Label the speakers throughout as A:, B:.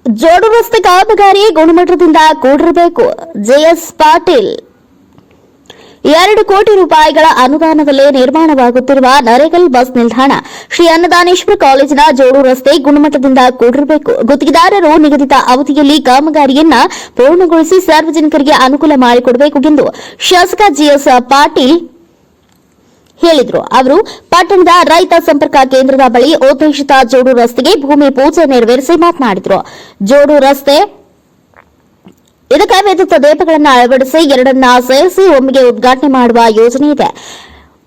A: ಜೋಡು ರಸ್ತೆ ಕಾಮಗಾರಿ ಗುಣಮಟ್ಟದಿಂದ ಕೂಡಿರಬೇಕು. ಜೆಎಸ್ ಪಾಟೀಲ್ 2 ಕೋಟಿ ರೂಪಾಯಿಗಳ ಅನುದಾನದಲ್ಲಿ ನಿರ್ಮಾಣವಾಗುತ್ತಿರುವ ನರೇಗಲ್ ಬಸ್ ನಿಲ್ದಾಣ ಶ್ರೀ ಅನ್ನದಾನೇಶ್ವರ ಕಾಲೇಜಿನ ಜೋಡು ರಸ್ತೆ ಗುಣಮಟ್ಟದಿಂದ ಕೂಡಿರಬೇಕು. ಗುತ್ತಿಗೆದಾರರು ನಿಗದಿತ ಅವಧಿಯಲ್ಲಿ ಕಾಮಗಾರಿಯನ್ನ ಪೂರ್ಣಗೊಳಿಸಿ ಸಾರ್ವಜನಿಕರಿಗೆ ಅನುಕೂಲ ಮಾಡಿಕೊಡಬೇಕು ಎಂದು ಶಾಸಕ ಜೆಎಸ್ ಪಾಟೀಲ್ ಹೇಳಿದರು. ಅವರು ಪಟ್ಟಣದ ರೈತ ಸಂಪರ್ಕ ಕೇಂದ್ರದ ಬಳಿ ಉದ್ದೇಶಿತ ಜೋಡು ರಸ್ತೆಗೆ ಭೂಮಿ ಪೂಜೆ ನೆರವೇರಿಸಿ ಮಾತನಾಡಿದರು. ಜೋಡು ರಸ್ತೆ ಇದಕ್ಕೆ ವಿದ್ಯುತ್ ದೀಪಗಳನ್ನು ಅಳವಡಿಸಿ ಎರಡನ್ನ ಸೇರಿಸಿ ಒಮ್ಮೆಗೆ ಉದ್ಘಾಟನೆ ಮಾಡುವ ಯೋಜನೆ ಇದೆ.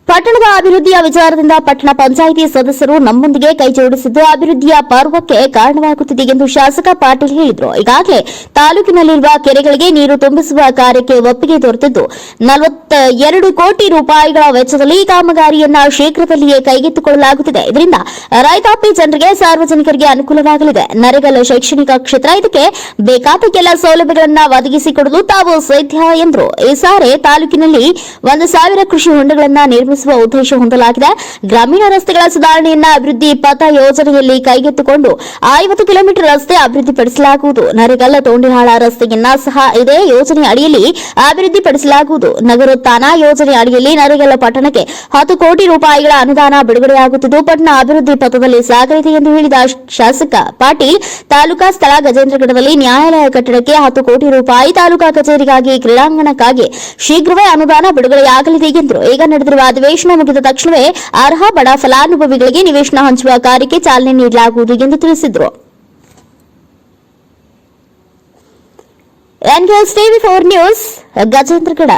A: ಪಟ್ಟಣದ ಅಭಿವೃದ್ಧಿಯ ವಿಚಾರದಿಂದ ಪಟ್ಟಣ ಪಂಚಾಯಿತಿ ಸದಸ್ಯರು ನಮ್ಮೊಂದಿಗೆ ಕೈಜೋಡಿಸಿದ್ದು ಅಭಿವೃದ್ಧಿಯ ಪರ್ವಕ್ಕೆ ಕಾರಣವಾಗುತ್ತಿದೆ ಎಂದು ಶಾಸಕ ಪಾಟೀಲ್ ಹೇಳಿದರು. ಈಗಾಗಲೇ ತಾಲೂಕಿನಲ್ಲಿರುವ ಕೆರೆಗಳಿಗೆ ನೀರು ತುಂಬಿಸುವ ಕಾರ್ಯಕ್ಕೆ ಒಪ್ಪಿಗೆ ದೊರೆತಿದ್ದು 42 ಕೋಟಿ ರೂಪಾಯಿಗಳ ವೆಚ್ಚದಲ್ಲಿ ಈ ಕಾಮಗಾರಿಯನ್ನ ಶೀಘ್ರದಲ್ಲಿಯೇ ಕೈಗೆತ್ತಿಕೊಳ್ಳಲಾಗುತ್ತಿದೆ. ಇದರಿಂದ ರೈತಾಪಿ ಜನರಿಗೆ ಸಾರ್ವಜನಿಕರಿಗೆ ಅನುಕೂಲವಾಗಲಿದೆ. ನರೇಗಲ್ ಶೈಕ್ಷಣಿಕ ಕ್ಷೇತ್ರ ಇದಕ್ಕೆ ಬೇಕಾದ ಕೆಲ ಸೌಲಭ್ಯಗಳನ್ನು ಒದಗಿಸಿಕೊಡಲು ತಾವು ಸಿದ್ಧ ಎಂದರು. ಈ ಸಾರಿ ತಾಲೂಕಿನಲ್ಲಿ 1,000 ಕೃಷಿ ಹೊಂಡಗಳನ್ನು ನಿರ್ಮಿಸುವ ಉದ್ದೇಶ ಹೊಂದಲಾಗಿದೆ. ಗ್ರಾಮೀಣ ರಸ್ತೆಗಳ ಸುಧಾರಣೆಯನ್ನ ಅಭಿವೃದ್ಧಿ ಪಥ ಯೋಜನೆಯಲ್ಲಿ ಕೈಗೆತ್ತಿಕೊಂಡು 50 ಕಿಲೋಮೀಟರ್ ರಸ್ತೆ ಅಭಿವೃದ್ಧಿಪಡಿಸಲಾಗುವುದು. ನರೇಗಲ್ ತೋಂಡಿಹಾಳ ರಸ್ತೆಯನ್ನ ಸಹ ಇದೇ ಯೋಜನೆ ಅಡಿಯಲ್ಲಿ ಅಭಿವೃದ್ಧಿಪಡಿಸಲಾಗುವುದು. ನಗರೋತ್ಥಾನ ಯೋಜನೆ ಅಡಿಯಲ್ಲಿ ನರೇಗಲ್ ಪಟ್ಟಣಕ್ಕೆ 10 ಕೋಟಿ ರೂಪಾಯಿಗಳ ಅನುದಾನ ಬಿಡುಗಡೆಯಾಗುತ್ತಿದ್ದು ಪಟ್ಟಣ ಅಭಿವೃದ್ಧಿ ಪಥದಲ್ಲಿ ಸಾಗಲಿದೆ ಎಂದು ಹೇಳಿದ ಶಾಸಕ ಪಾಟೀಲ್, ತಾಲೂಕಾ ಸ್ಥಳ ಗಜೇಂದ್ರಗಢದಲ್ಲಿ ನ್ಯಾಯಾಲಯ ಕಟ್ಟಡಕ್ಕೆ 10 ಕೋಟಿ ರೂಪಾಯಿ, ತಾಲೂಕಾ ಕಚೇರಿಗಾಗಿ ಕ್ರೀಡಾಂಗಣಕ್ಕಾಗಿ ಶೀಘ್ರವೇ ಅನುದಾನ ಬಿಡುಗಡೆಯಾಗಲಿದೆ ಎಂದರು. ಈಗ ನಡೆದಿರುವ ಅಧಿವೇಶನ ಮುಗಿದ ತಕ್ಷಣವೇ ಅರ್ಹ ಬಡ ಫಲಾನುಭವಿಗಳಿಗೆ ನಿವೇಶನ ಹಂಚುವ ಕಾರ್ಯಕ್ಕೆ ಚಾಲನೆ ನೀಡಲಾಗುವುದು ಎಂದು ತಿಳಿಸಿದರು. NKS TV 4 news Gajendragad.